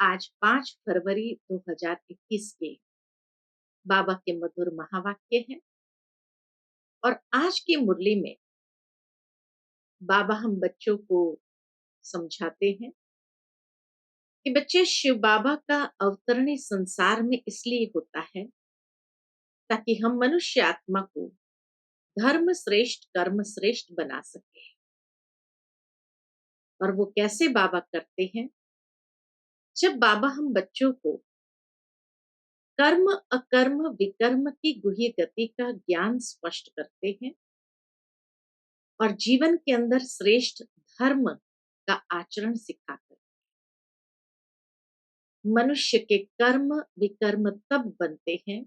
आज 5 फरवरी 2021 के बाबा के मधुर महावाक्य हैं और आज की मुरली में बाबा हम बच्चों को समझाते हैं कि बच्चे शिव बाबा का अवतरण इस संसार में इसलिए होता है ताकि हम मनुष्य आत्मा को धर्म श्रेष्ठ कर्म श्रेष्ठ बना सके। और वो कैसे बाबा करते हैं? जब बाबा हम बच्चों को कर्म अकर्म विकर्म की गुह्य गति का ज्ञान स्पष्ट करते हैं और जीवन के अंदर श्रेष्ठ धर्म का आचरण सिखाकर मनुष्य के कर्म विकर्म तब बनते हैं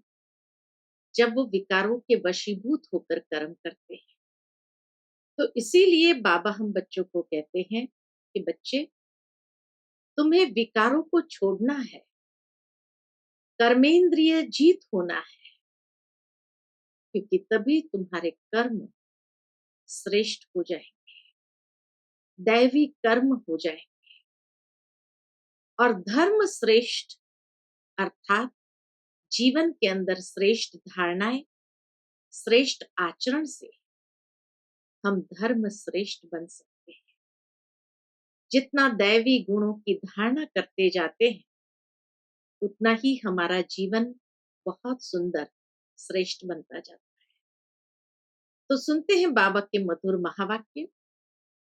जब वो विकारों के वशीभूत होकर कर्म करते हैं। तो इसीलिए बाबा हम बच्चों को कहते हैं कि बच्चे, तुम्हें विकारों को छोड़ना है, कर्मेंद्रिय जीत होना है, क्योंकि तभी तुम्हारे कर्म श्रेष्ठ हो जाएंगे, दैवी कर्म हो जाएंगे और धर्म श्रेष्ठ अर्थात जीवन के अंदर श्रेष्ठ धारणाएं, श्रेष्ठ आचरण से हम धर्म श्रेष्ठ बन सकते हैं। जितना दैवी गुणों की धारणा करते जाते हैं उतना ही हमारा जीवन बहुत सुंदर श्रेष्ठ बनता जाता है। तो सुनते हैं बाबा के मधुर महावाक्य।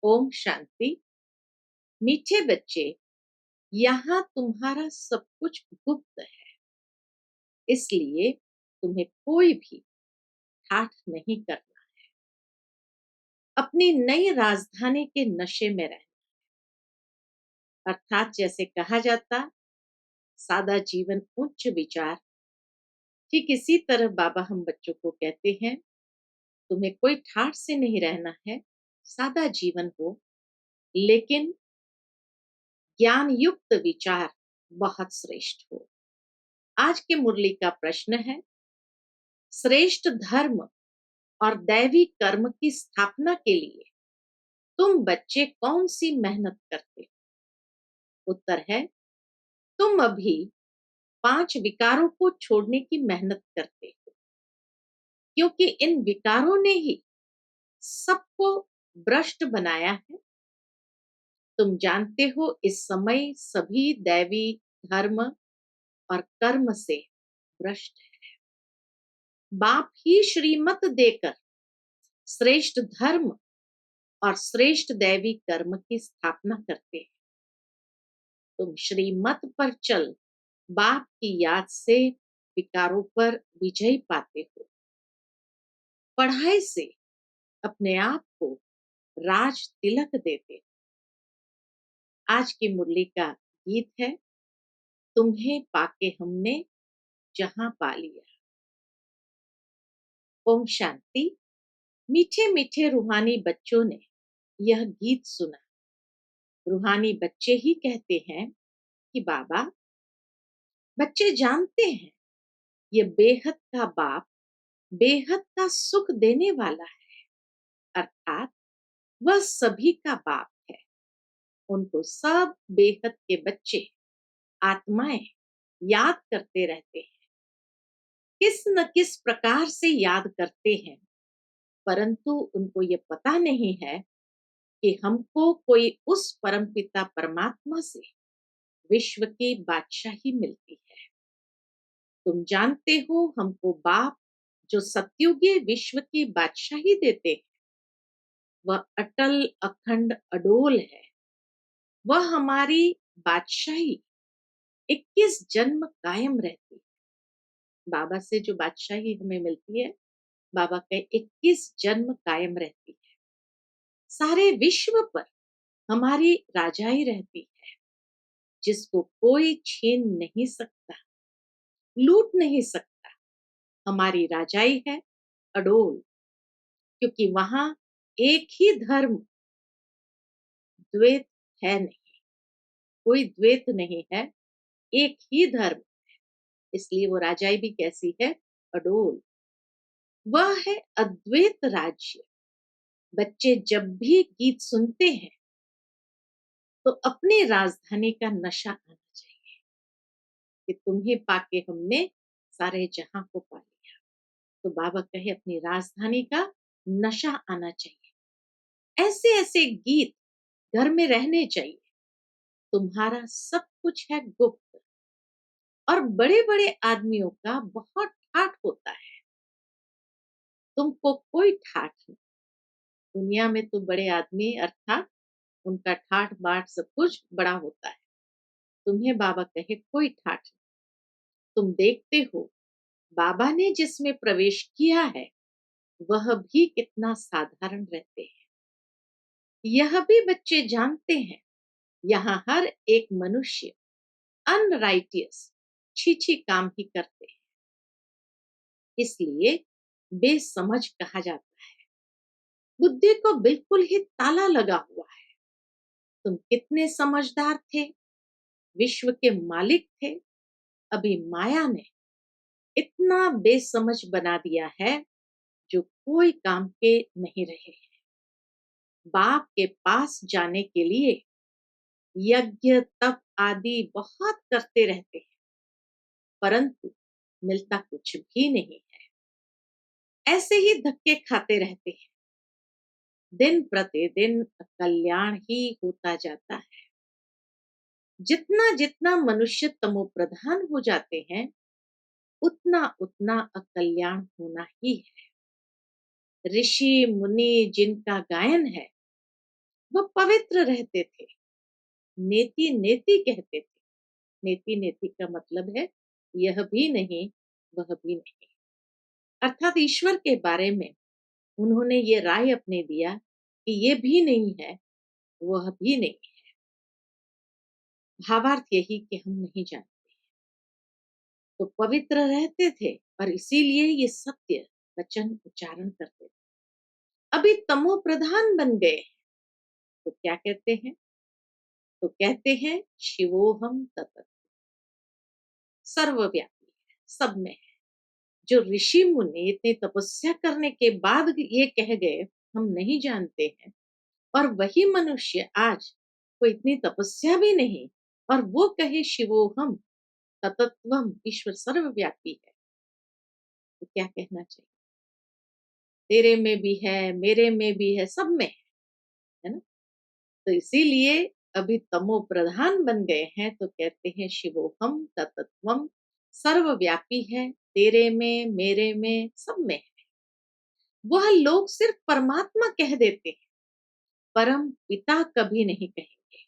ओम शांति। मीठे बच्चे, यहाँ तुम्हारा सब कुछ गुप्त है, इसलिए तुम्हें कोई भी ठाठ नहीं करना है। अपनी नई राजधानी के नशे में रहना, अर्थात जैसे कहा जाता सादा जीवन उच्च विचार, ठीक इसी तरह बाबा हम बच्चों को कहते हैं तुम्हें कोई ठाठ से नहीं रहना है, सादा जीवन हो लेकिन ज्ञान युक्त विचार बहुत श्रेष्ठ हो। आज के मुरली का प्रश्न है, श्रेष्ठ धर्म और दैवी कर्म की स्थापना के लिए तुम बच्चे कौन सी मेहनत करते हो? उत्तर है, तुम अभी 5 विकारों को छोड़ने की मेहनत करते हो, क्योंकि इन विकारों ने ही सबको भ्रष्ट बनाया है। तुम जानते हो इस समय सभी दैवी धर्म और कर्म से भ्रष्ट है। बाप ही श्रीमत देकर श्रेष्ठ धर्म और श्रेष्ठ दैवी कर्म की स्थापना करते हैं। तुम श्रीमत पर चल बाप की याद से विकारों पर विजय पाते हो। पढ़ाई से अपने आप को राज तिलक देते हो। आज की मुरली का गीत है, तुम्हें पाके हमने जहां पा लिया। ओम शांति। मीठे मीठे रूहानी बच्चों ने यह गीत सुना। रूहानी बच्चे ही कहते हैं कि बाबा, बच्चे जानते हैं ये बेहद का बाप बेहद का सुख देने वाला है, अर्थात वह सभी का बाप है। उनको सब बेहद के बच्चे आत्माएं याद करते रहते हैं, किस न किस प्रकार से याद करते हैं, परंतु उनको ये पता नहीं है कि हमको कोई उस परमपिता परमात्मा से विश्व की बादशाही मिलती है। तुम जानते हो हमको बाप जो सत्युगी विश्व की बादशाही देते हैं वह अटल अखंड अडोल है। वह हमारी बादशाही 21 जन्म कायम रहती है। बाबा से जो बादशाही हमें मिलती है, बाबा के 21 जन्म कायम रहती है। सारे विश्व पर हमारी राजाई रहती है, जिसको कोई छीन नहीं सकता, लूट नहीं सकता। हमारी राजाई है अडोल, क्योंकि वहां एक ही धर्म, द्वैत है नहीं, कोई द्वैत नहीं है, एक ही धर्म, इसलिए वो राजाई भी कैसी है? अडोल। वह है अद्वैत राज्य। बच्चे जब भी गीत सुनते हैं तो अपनी राजधानी का नशा आना चाहिए। कि तुम्हें पाके हमने सारे जहां को पा लिया। तो बाबा कहे अपनी राजधानी का नशा आना चाहिए। ऐसे ऐसे गीत घर में रहने चाहिए। तुम्हारा सब कुछ है गुप्त। और बड़े बड़े आदमियों का बहुत ठाठ होता है, तुमको कोई ठाठ नहीं। दुनिया में तो बड़े आदमी अर्थात उनका ठाठ बाट सब कुछ बड़ा होता है। तुम्हें बाबा कहे कोई ठाठ नहीं। तुम देखते हो बाबा ने जिसमें प्रवेश किया है वह भी कितना साधारण रहते हैं। यह भी बच्चे जानते हैं, यहाँ हर एक मनुष्य अनराइटियस छी काम ही करते हैं, इसलिए बेसमझ कहा जाता है। बुद्धि को बिल्कुल ही ताला लगा हुआ है। तुम कितने समझदार थे, विश्व के मालिक थे, अभी माया ने इतना बेसमझ बना दिया है जो कोई काम के नहीं रहे हैं। बाप के पास जाने के लिए यज्ञ तप आदि बहुत करते रहते हैं, परंतु मिलता कुछ भी नहीं है। ऐसे ही धक्के खाते रहते हैं। दिन प्रतिदिन कल्याण ही होता जाता है। जितना जितना मनुष्य तमोप्रधान हो जाते हैं उतना उतना अकल्याण होना ही है। ऋषि मुनि जिनका गायन है वह पवित्र रहते थे, नेति नेति कहते थे। नेति नेति का मतलब है यह भी नहीं वह भी नहीं, अर्थात ईश्वर के बारे में उन्होंने ये राय अपने दिया कि ये भी नहीं है वह भी नहीं है। भावार्थ यही कि हम नहीं जानते, तो पवित्र रहते थे और इसीलिए ये सत्य वचन उच्चारण करते थे। अभी तमो प्रधान बन गए तो क्या कहते हैं, तो कहते हैं शिवोहम ततत, सर्वव्यापी है, सब में है। जो ऋषि मुनि इतने तपस्या करने के बाद ये कह गए हम नहीं जानते हैं, और वही मनुष्य आज कोई इतनी तपस्या भी नहीं और वो कहे शिवोहम ततत्वम, ईश्वर सर्वव्यापी है, तो क्या कहना चाहिए। तेरे में भी है, मेरे में भी है, सब में है ना। तो इसीलिए अभी तमो प्रधान बन गए हैं तो कहते हैं शिवोहम ततत्वम, सर्वव्यापी है, तेरे में मेरे में सब में है। वह लोग सिर्फ परमात्मा कह देते हैं, परम पिता कभी नहीं कहेंगे।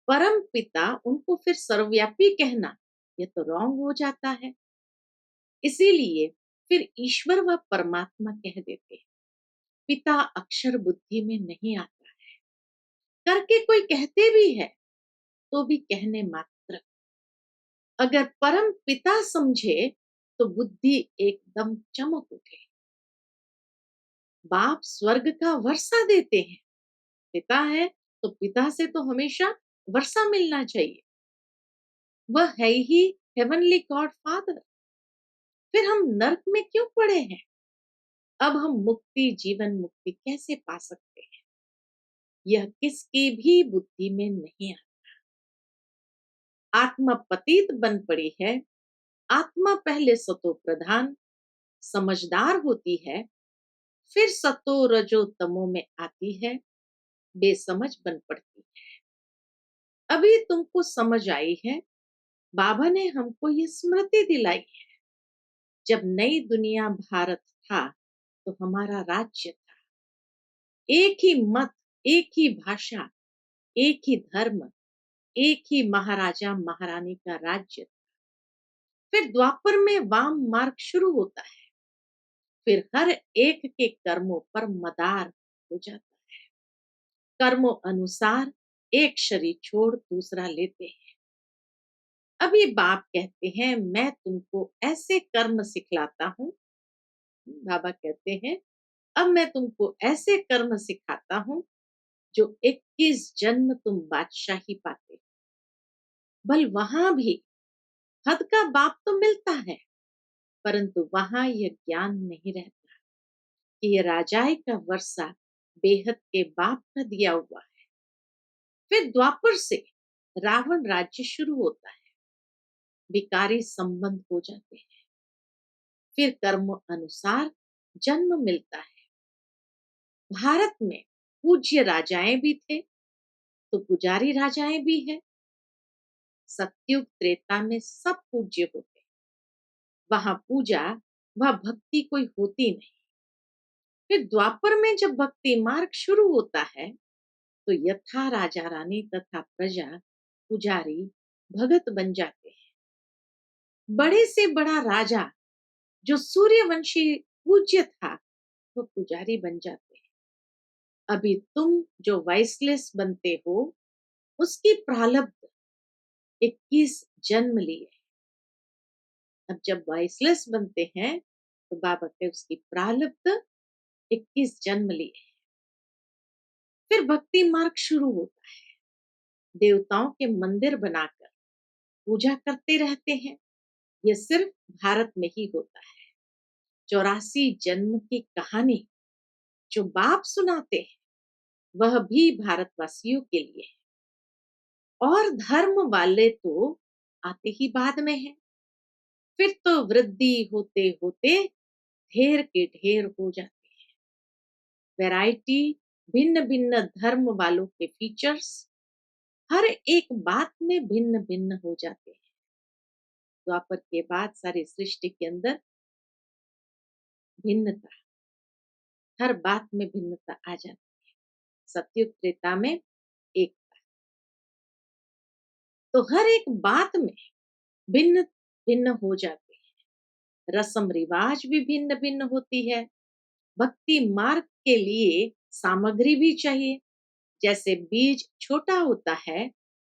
परम पिता उनको फिर सर्वव्यापी कहना यह तो रॉन्ग हो जाता है। इसीलिए फिर ईश्वर व परमात्मा कह देते हैं। पिता अक्षर बुद्धि में नहीं आता है, करके कोई कहते भी है तो भी कहने मात्र। अगर परम पिता समझे तो बुद्धि एकदम चमक उठे। बाप स्वर्ग का वर्षा देते हैं, पिता है तो पिता से तो हमेशा वर्षा मिलना चाहिए, वह है ही हेवनली गॉड फादर। फिर हम नर्क में क्यों पड़े हैं। अब हम मुक्ति, जीवन मुक्ति कैसे पा सकते हैं, यह किसकी भी बुद्धि में नहीं आता। आत्मा पतित बन पड़ी है। आत्मा पहले सतो प्रधान समझदार होती है, फिर सतो रजो तमो में आती है, बेसमझ बन पड़ती है। अभी तुमको समझ आई है, बाबा ने हमको ये स्मृति दिलाई है। जब नई दुनिया भारत था तो हमारा राज्य था, एक ही मत, एक ही भाषा, एक ही धर्म, एक ही महाराजा महारानी का राज्य। फिर द्वापर में वाम मार्ग शुरू होता है, फिर हर एक के कर्मों पर मदार हो जाता है। कर्मों अनुसार एक शरीर छोड़ दूसरा लेते हैं। अभी बाप कहते हैं मैं तुमको ऐसे कर्म सिखलाता हूँ। बाबा कहते हैं अब मैं तुमको ऐसे कर्म सिखाता हूँ जो 21 जन्म तुम बादशाही पाते। बल वहां भी हद का बाप तो मिलता है, परंतु वहां यह ज्ञान नहीं रहता कि यह राजाए का वर्षा बेहद के बाप का दिया हुआ है। फिर द्वापर से रावण राज्य शुरू होता है। विकारी संबंध हो जाते हैं। फिर कर्म अनुसार जन्म मिलता है। भारत में पूज्य राजाएं भी थे, तो पुजारी राजाएं भी है। सतयुग त्रेता में सब पूज्य होते हैं। वहां पूजा व भक्ति कोई होती नहीं। फिर द्वापर में जब भक्ति मार्ग शुरू होता है, तो यथा राजा रानी तथा प्रजा पुजारी भगत बन जाते हैं। बड़े से बड़ा राजा जो सूर्यवंशी पूज्य था, वो पुजारी बन जाते हैं। अभी तुम जो वाइसलेस बनते हो, उसकी प्रारब्ध 21 जन्म लिए। अब जब वाइसलेस बनते हैं, तो बाबा के उसकी प्रारब्ध 21 जन्म लिए। फिर भक्ति मार्ग शुरू होता है। देवताओं के मंदिर बनाकर पूजा करते रहते हैं। यह सिर्फ भारत में ही होता है। 84 जन्म की कहानी जो बाप सुनाते हैं, वह भी भारतवासियों के लिए है। और धर्म वाले तो आते ही बाद में है। फिर तो वृद्धि होते होते ढेर के ढेर हो जाते हैं। वैरायटी, भिन्न भिन्न धर्म वालों के फीचर्स हर एक बात में भिन्न भिन्न हो जाते हैं। द्वापर के बाद सारी सृष्टि के अंदर भिन्नता, हर बात में भिन्नता आ जाती है। सतयुग त्रेता में एक, तो हर एक बात में भिन्न भिन्न हो जाते हैं। रस्म रिवाज भी भिन्न भिन्न होती है। भक्ति मार्ग के लिए सामग्री भी चाहिए। जैसे बीज छोटा होता है,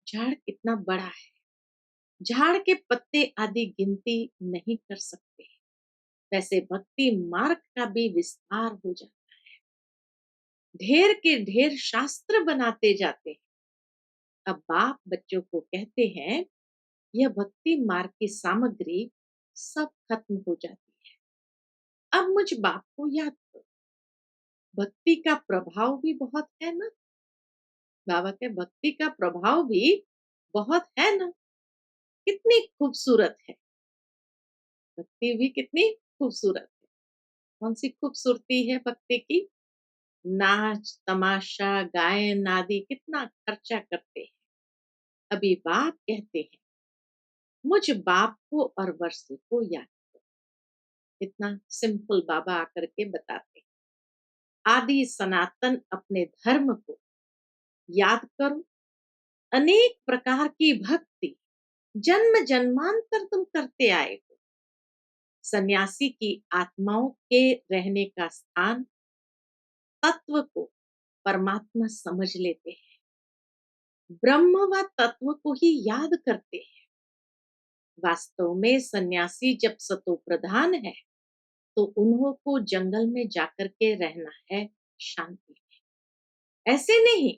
झाड़ कितना बड़ा है। झाड़ के पत्ते आदि गिनती नहीं कर सकते। वैसे भक्ति मार्ग का भी विस्तार हो जाता है। ढेर के ढेर शास्त्र बनाते जाते हैं। अब बाप बच्चों को कहते हैं, यह भक्ति मार्ग की सामग्री सब खत्म हो जाती है। अब मुझ बाप को याद करो। भक्ति का प्रभाव भी बहुत है ना। बाबा के भक्ति का प्रभाव भी बहुत है ना। कितनी खूबसूरत है भक्ति भी, कितनी खूबसूरत है। कौन सी खूबसूरती है भक्ति की। नाच तमाशा गायन आदि कितना खर्चा करते हैं। अभी बाप कहते हैं, मुझ बाप को और वर्ष को याद करो। इतना सिंपल बाबा आकर के बताते हैं। आदि सनातन अपने धर्म को याद करो। अनेक प्रकार की भक्ति जन्म जन्मांतर तुम करते आए हो। सन्यासी की आत्माओं के रहने का स्थान, तत्व को परमात्मा समझ लेते हैं। ब्रह्म व तत्व को ही याद करते हैं। वास्तव में सन्यासी जब सतो प्रधान है, तो उन्हों को जंगल में जाकर के रहना है शांति में। ऐसे नहीं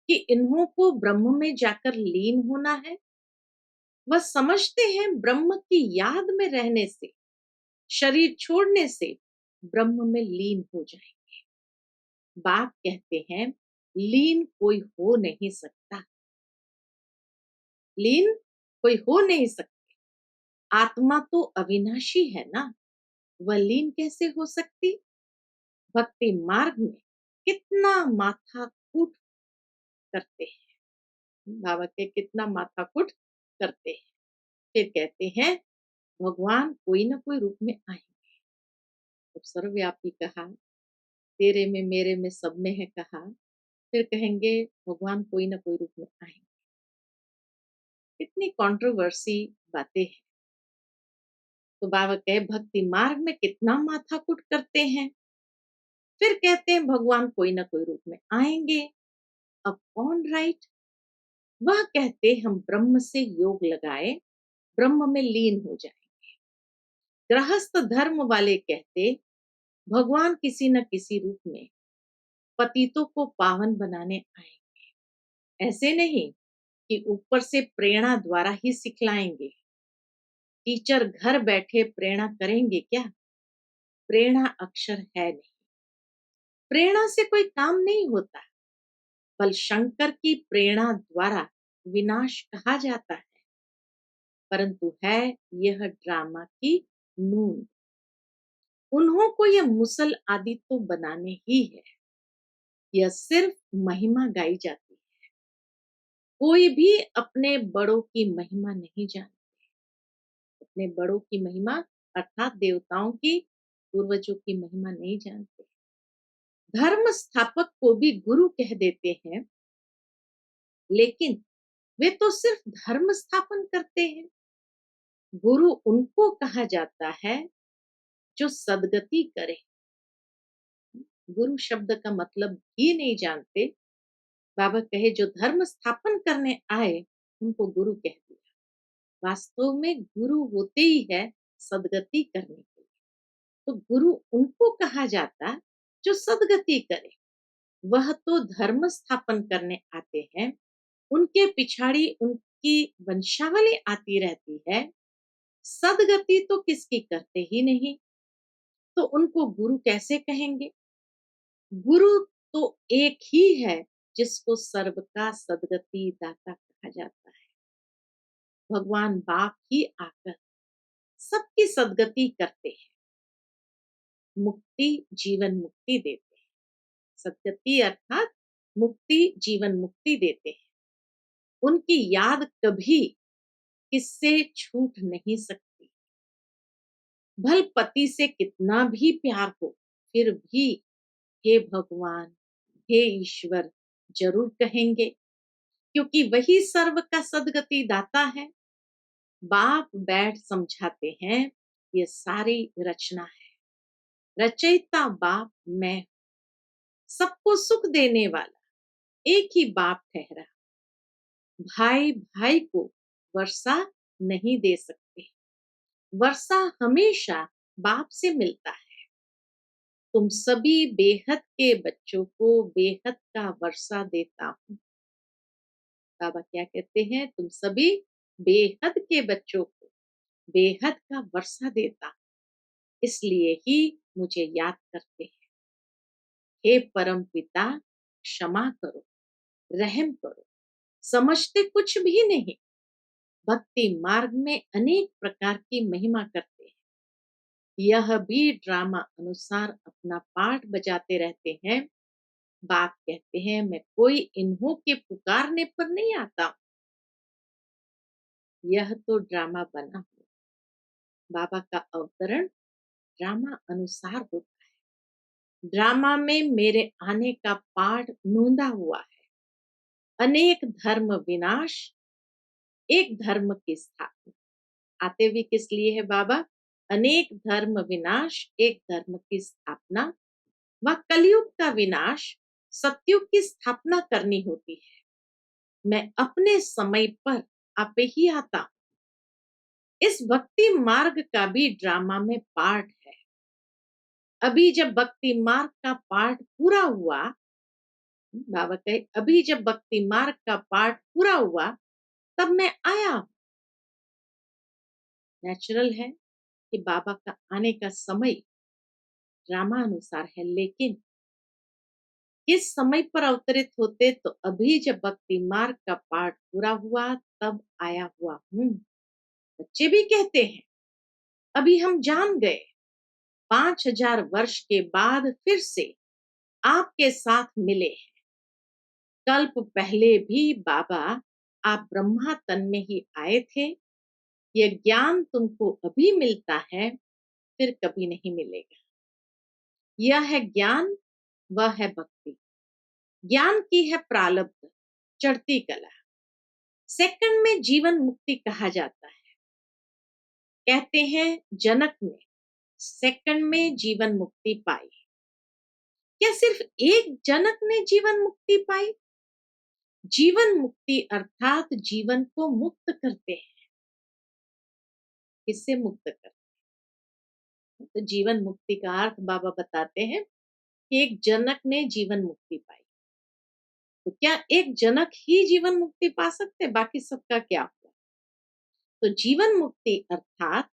कि इन्हों को ब्रह्म में जाकर लीन होना है। वह समझते हैं ब्रह्म की याद में रहने से, शरीर छोड़ने से ब्रह्म में लीन हो जाएंगे। बाप कहते हैं, लीन कोई हो नहीं सकता। लीन कोई हो नहीं सकती। आत्मा तो अविनाशी है ना, वह लीन कैसे हो सकती। भक्ति मार्ग में कितना माथा कूट करते हैं। बाबा के कितना माथा कूट करते हैं। फिर कहते हैं, भगवान कोई ना कोई रूप में आएंगे। तो सर्वव्यापी कहा, तेरे में मेरे में सब में है कहा। फिर कहेंगे भगवान कोई ना कोई रूप में आएंगे। कितनी कंट्रोवर्सी बातें हैं। तो बाबा कहे, भक्ति मार्ग में कितना माथाकूट करते हैं। फिर कहते हैं भगवान कोई ना कोई रूप में आएंगे। अब कौन राइट। वह कहते हम ब्रह्म से योग लगाए, ब्रह्म में लीन हो जाएंगे। गृहस्थ धर्म वाले कहते भगवान किसी न किसी रूप में पतितों को पावन बनाने आएंगे। ऐसे नहीं कि ऊपर से प्रेरणा द्वारा ही सिखलाएंगे। टीचर घर बैठे प्रेरणा करेंगे क्या। प्रेरणा अक्षर है नहीं। प्रेरणा से कोई काम नहीं होता। बल शंकर की प्रेरणा द्वारा विनाश कहा जाता है। परंतु है यह ड्रामा की नून। उन्हों को यह मुसल आदि तो बनाने ही है, यह सिर्फ महिमा गाई जाती है। कोई भी अपने बड़ों की महिमा नहीं जानता। अपने बड़ों की महिमा अर्थात देवताओं की, पूर्वजों की महिमा नहीं जानते। धर्म स्थापक को भी गुरु कह देते हैं, लेकिन वे तो सिर्फ धर्म स्थापन करते हैं। गुरु उनको कहा जाता है जो सदगति करे। गुरु शब्द का मतलब ही नहीं जानते। बाबा कहे जो धर्म स्थापन करने आए उनको गुरु कह दिया। वास्तव में गुरु होते ही है सदगति करने के लिए। तो गुरु उनको कहा जाता जो सदगति करे। वह तो धर्म स्थापन करने आते हैं, उनके पिछाड़ी उनकी वंशावली आती रहती है। सदगति तो किसकी करते ही नहीं, तो उनको गुरु कैसे कहेंगे? गुरु तो एक ही है जिसको सर्व का सदगति दाता कहा जाता है। भगवान बाप ही आकर सबकी सदगति करते हैं, मुक्ति जीवन मुक्ति देते हैं। सदगति अर्थात मुक्ति जीवन मुक्ति देते हैं। उनकी याद कभी किससे छूट नहीं सकती। भल पति से कितना भी प्यार हो, फिर भी हे भगवान, हे ईश्वर जरूर कहेंगे, क्योंकि वही सर्व का सदगति दाता है। बाप बैठ समझाते हैं ये सारी रचना है। रचयिता बाप मैं, सबको सुख देने वाला एक ही बाप ठहरा। भाई भाई को वर्षा नहीं दे सकते, वर्षा हमेशा बाप से मिलता है। तुम सभी बेहद के बच्चों को बेहद का वर्षा देता हूँ। बाबा क्या कहते हैं? तुम सभी बेहद के बच्चों को बेहद का वर्षा देता, इसलिए ही मुझे याद करते हैं। हे परम पिता क्षमा करो, रहम करो, समझते कुछ भी नहीं। भक्ति मार्ग में अनेक प्रकार की महिमा करते हैं। यह भी ड्रामा अनुसार अपना पाठ बजाते रहते हैं। बाप कहते हैं मैं कोई इन्हों के पुकारने पर नहीं आता। यह तो ड्रामा बना हुआ। बाबा का अवतरण ड्रामा अनुसार होता है। ड्रामा में मेरे आने का पाठ नोंदा हुआ है। अनेक धर्म विनाश, एक धर्म की स्थापना। आते भी किस लिए है बाबा? अनेक धर्म विनाश, एक धर्म की स्थापना। व कलयुग का विनाश, सतयुग की स्थापना करनी होती है। मैं अपने समय पर आप ही आता हूं। इस भक्ति मार्ग का भी ड्रामा में पार्ट है। अभी जब भक्ति मार्ग का पार्ट पूरा हुआ, बाबा कहे अभी जब भक्ति मार्ग का पार्ट पूरा हुआ तब मैं आया। नेचुरल है कि बाबा का आने का समय ड्रामा अनुसार है, लेकिन किस समय पर अवतरित होते? तो अभी जब भक्ति मार्ग का पाठ पूरा हुआ तब आया हुआ हूँ। बच्चे भी कहते हैं अभी हम जान गए, 5000 वर्ष के बाद फिर से आपके साथ मिले हैं। कल्प पहले भी बाबा आप ब्रह्मा तन में ही आए थे। यह ज्ञान तुमको अभी मिलता है, फिर कभी नहीं मिलेगा। यह है ज्ञान, वह है भक्ति। ज्ञान की है प्रारब्ध, चढ़ती कला। सेकंड में जीवन मुक्ति कहा जाता है। कहते हैं जनक ने सेकंड में जीवन मुक्ति पाई। क्या सिर्फ एक जनक ने जीवन मुक्ति पाई? जीवन मुक्ति अर्थात जीवन को मुक्त करते हैं। किससे मुक्त करते हैं? तो जीवन मुक्ति का अर्थ बाबा बताते हैं कि एक जनक ने जीवन मुक्ति पाई। तो क्या एक जनक ही जीवन मुक्ति पा सकते, बाकी सबका क्या हुआ? तो जीवन मुक्ति अर्थात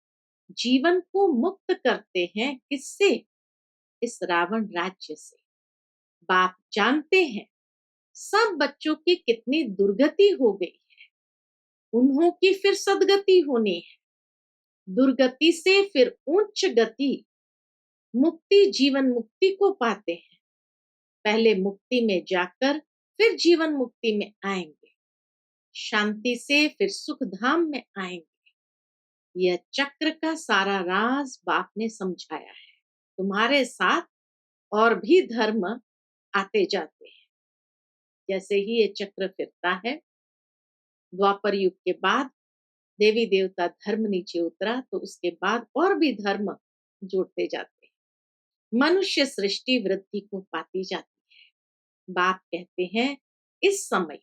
जीवन को मुक्त करते हैं। किससे? इस रावण राज्य से। बाप जानते हैं सब बच्चों की कितनी दुर्गति हो गई है। उन्हों की फिर सदगति होनी है, दुर्गति से फिर उच्च गति, मुक्ति जीवन मुक्ति को पाते हैं। पहले मुक्ति में जाकर फिर जीवन मुक्ति में आएंगे, शांति से फिर सुख धाम में आएंगे। यह चक्र का सारा राज बाप ने समझाया है। तुम्हारे साथ और भी धर्म आते जाते हैं। जैसे ही ये चक्र फिरता है, द्वापर युग के बाद देवी देवता धर्म नीचे उतरा, तो उसके बाद और भी धर्म जोड़ते जाते हैं। मनुष्य सृष्टि वृद्धि को पाती जाती है। बाप कहते हैं इस समय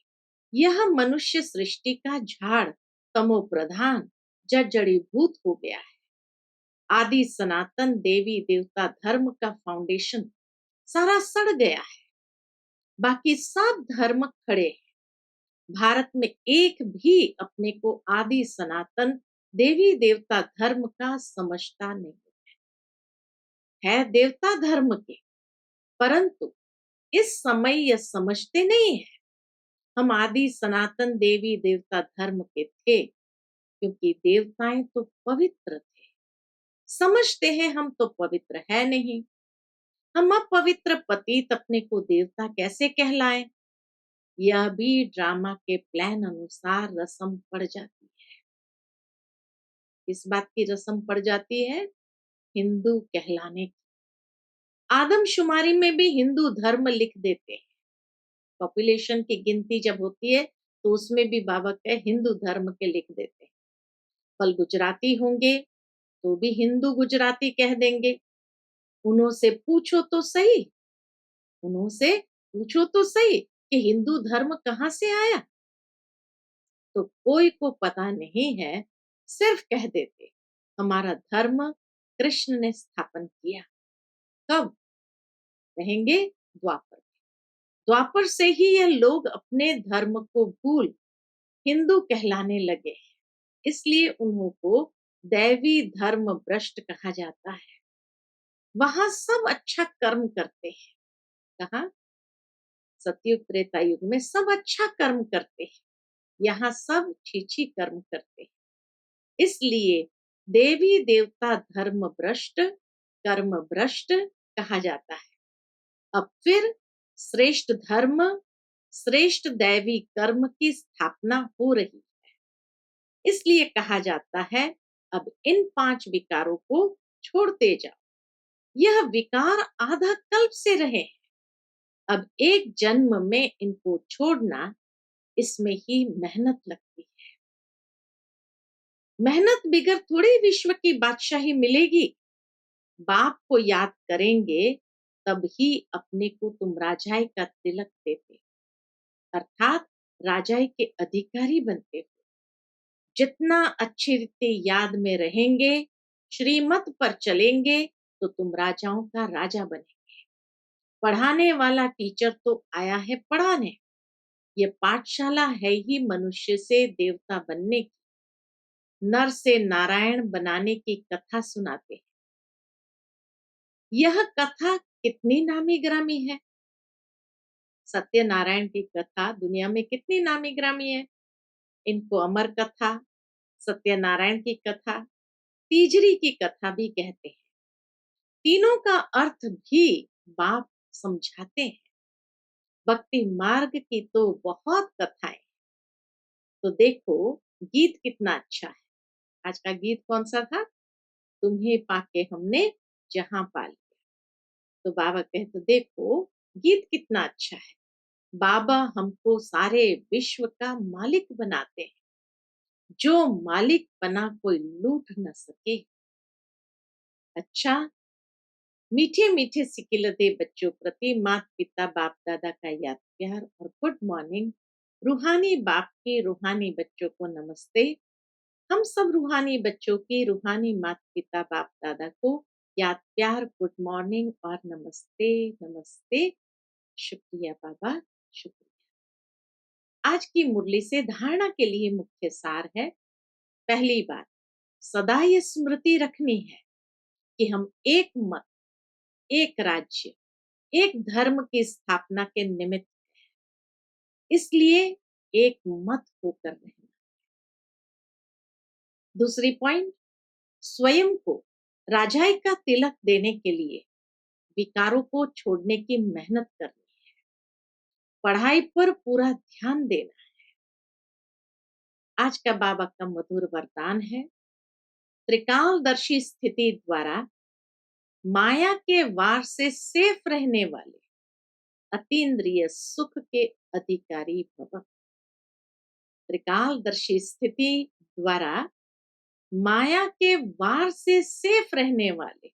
यह मनुष्य सृष्टि का झाड़ तमो प्रधान जर्जरीभूत हो गया है। आदि सनातन देवी देवता धर्म का फाउंडेशन सारा सड़ गया है। बाकी सब धर्म खड़े हैं। भारत में एक भी अपने को आदि सनातन देवी देवता धर्म का समझता नहीं है देवता धर्म के, परंतु इस समय यह समझते नहीं है हम आदि सनातन देवी देवता धर्म के थे, क्योंकि देवताएं तो पवित्र थे। समझते हैं हम तो पवित्र है नहीं। हम अपवित्र पतित अपने को देवता कैसे कहलाएं? यह भी ड्रामा के प्लान अनुसार रस्म पड़ जाती है। इस बात की रस्म पड़ जाती है हिंदू कहलाने की। आदमशुमारी में भी हिंदू धर्म लिख देते हैं। पॉपुलेशन की गिनती जब होती है तो उसमें भी बाबा के हिंदू धर्म के लिख देते हैं। कल गुजराती होंगे तो भी हिंदू गुजराती कह देंगे। उन्हों से पूछो तो सही, उन्हों से पूछो तो सही कि हिंदू धर्म कहाँ से आया, तो कोई को पता नहीं है, सिर्फ कह देते हमारा धर्म कृष्ण ने स्थापन किया। कब कहेंगे? द्वापर। द्वापर से ही ये लोग अपने धर्म को भूल हिंदू कहलाने लगे, इसलिए उन्हों को दैवी धर्म भ्रष्ट कहा जाता है। वहां सब अच्छा कर्म करते हैं। कहा? सतयुग त्रेता युग में सब अच्छा कर्म करते हैं, यहाँ सब छीछी कर्म करते हैं। इसलिए देवी देवता धर्म भ्रष्ट कर्म भ्रष्ट कहा जाता है। अब फिर श्रेष्ठ धर्म श्रेष्ठ दैवी कर्म की स्थापना हो रही है, इसलिए कहा जाता है अब इन 5 विकारों को छोड़ते जाओ। यह विकार आधा कल्प से रहे हैं, अब एक जन्म में इनको छोड़ना, इसमें ही मेहनत लगती है। मेहनत बिगर थोड़ी विश्व की बादशाही मिलेगी। बाप को याद करेंगे तब ही अपने को तुम राजाई का तिलक देते, अर्थात राजाई के अधिकारी बनते हो। जितना अच्छी रीति याद में रहेंगे, श्रीमत पर चलेंगे, तो तुम राजाओं का राजा बनेंगे। पढ़ाने वाला टीचर तो आया है पढ़ाने, ये पाठशाला है ही मनुष्य से देवता बनने की, नर से नारायण बनाने की कथा सुनाते हैं। यह कथा कितनी नामी ग्रामी है। सत्यनारायण की कथा दुनिया में कितनी नामी ग्रामी है। इनको अमर कथा, सत्यनारायण की कथा, तीजरी की कथा भी कहते हैं। तीनों का अर्थ भी बाप समझाते हैं। भक्ति मार्ग की तो बहुत कथाएं। तो देखो गीत कितना अच्छा है। आज का गीत कौन सा था? तुम्हें पाके हमने जहां पा लिया। तो बाबा कहते देखो गीत कितना अच्छा है। बाबा हमको सारे विश्व का मालिक बनाते हैं, जो मालिक बना कोई लूट न सके। अच्छा, मीठे मीठे सिकिलते बच्चों प्रति माता पिता बाप दादा का याद प्यार और गुड मॉर्निंग। रूहानी बाप के रूहानी बच्चों को नमस्ते। हम सब रूहानी बच्चों की रूहानी माता पिता बाप दादा को याद प्यार गुड मॉर्निंग और नमस्ते नमस्ते। शुक्रिया बाबा, शुक्रिया। आज की मुरली से धारणा के लिए मुख्य सार है। पहली बात, सदा ये स्मृति रखनी है कि हम एक मत, एक राज्य, एक धर्म की स्थापना के निमित्त, इसलिए एक मत होकर रहना। दूसरी पॉइंट, स्वयं को राजाई का तिलक देने के लिए विकारों को छोड़ने की मेहनत करनी है, पढ़ाई पर पूरा ध्यान देना है। आज का बाबा का मधुर वरदान है, त्रिकालदर्शी स्थिति द्वारा माया के वार से सेफ रहने वाले अतीन्द्रिय सुख के अधिकारी भव। त्रिकालदर्शी स्थिति द्वारा माया के वार से सेफ रहने वाले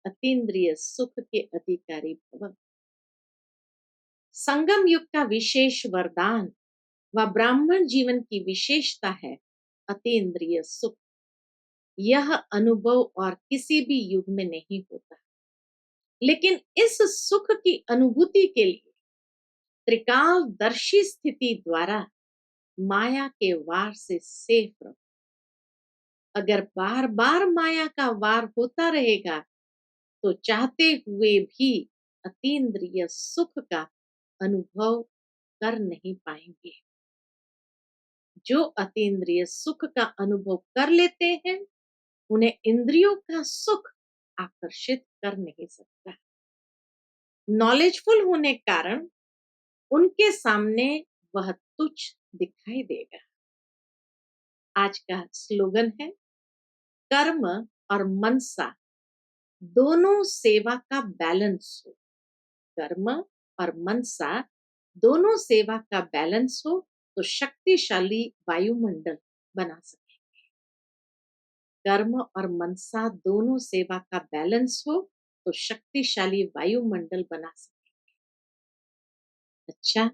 अतीन्द्रिय सुख के अधिकारी भव। संगम युग का विशेष वरदान व ब्राह्मण जीवन की विशेषता है अतीन्द्रिय सुख। यह अनुभव और किसी भी युग में नहीं होता, लेकिन इस सुख की अनुभूति के लिए त्रिकालदर्शी स्थिति द्वारा माया के वार से सेफ रहो। अगर बार बार माया का वार होता रहेगा तो चाहते हुए भी अतीन्द्रिय सुख का अनुभव कर नहीं पाएंगे। जो अतीन्द्रिय सुख का अनुभव कर लेते हैं, उन्हें इंद्रियों का सुख आकर्षित कर नहीं सकता। नॉलेजफुल होने के कारण उनके सामने वह तुच्छ दिखाई देगा। आज का स्लोगन है, कर्म और मनसा दोनों सेवा का बैलेंस हो। कर्म और मनसा दोनों सेवा का बैलेंस हो तो शक्तिशाली वायुमंडल बना सकेंगे। कर्म और मनसा दोनों सेवा का बैलेंस हो तो शक्तिशाली वायुमंडल बना सकेंगे। अच्छा,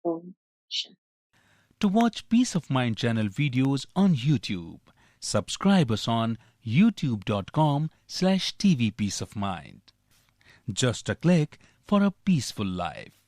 Om Shanti. To watch Peace of Mind channel videos on YouTube, subscribe us on youtube.com/tvpeaceofmind. Just a click for a peaceful life.